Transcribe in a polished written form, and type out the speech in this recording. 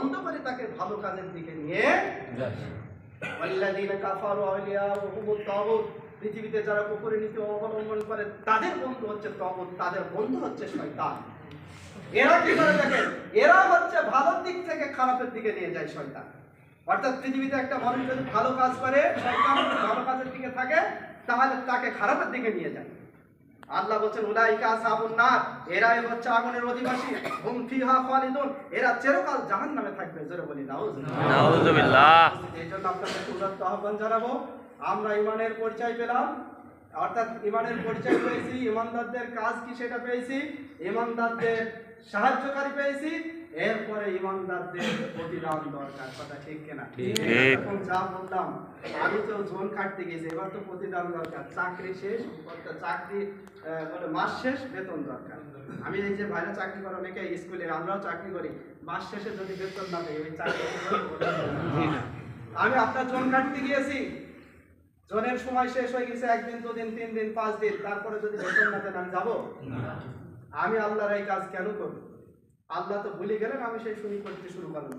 বন্ধ করে তাকে ভালো কাজের দিকে নিয়ে যায়। ওয়াল্লাযীনা কাফারু আউলিয়াউহুমুত তাগুত, পৃথিবীতে যারা কুফরি নীতি অবলম্বন করে তাদের বন্ধু হচ্ছে তাগুত, তাদের বন্ধু হচ্ছে শয়তান। এরা কি করে দেখেন, এরা হচ্ছে ভালোর দিক থেকে খারাপের দিকে নিয়ে যায় শয়তান। অর্থাৎ পৃথিবীতে একটা মানুষ যদি ভালো কাজ করে, শয়তান ভালো কাজের দিকে থাকে, তাহলে তাকে খারাপের দিকে নিয়ে যায়। আল্লাহ বলেন উলাইকা আসহাবুন নার, এরাই হচ্ছে আগুনের অধিবাসী, হুম ফিহা খালিদুন, এরা চিরকাল জাহান্নামে থাকবে। জোরে বলি নাউযুবিল্লাহ। এইজন্য আপনাদের উদাত্ত আহ্বান জানাবো, আমরা ঈমানের পরিচয় পেলাম, অর্থাৎ ঈমানের পরিচয় পেয়েছি, ঈমানদারদের কাজ কি সেটা পেয়েছি, ঈমানদারদের সাহায্যকারী পেয়েছি, এরপরে ঈমানদারদের প্রতিদান দরকার। কথা ঠিক কিনা? এখন যা বললাম, আমি তো জোন কাটতে গেছি, এবার তো প্রতিদান দরকার। চাকরি শেষ, চাকরি বলে মাস শেষ বেতন দরকার। আমি এই যে বাইরে চাকরি করে অনেকে স্কুলে, আমরাও চাকরি করি, মাস শেষে যদি বেতন না দেয় ওই চাকরি আমি আপনার জোন কাটতে গিয়েছি, জোনের সময় শেষ হয়ে গেছে, 1 দিন 2 দিন 3 দিন 5 দিন, তারপরে যদি বেতন না দেন আমি যাবো? আমি আল্লাহর এই কাজ কেন করব? আল্লাহ তো ভুলে গেলেন, আমি সেই শুনি করতে শুরু করলাম।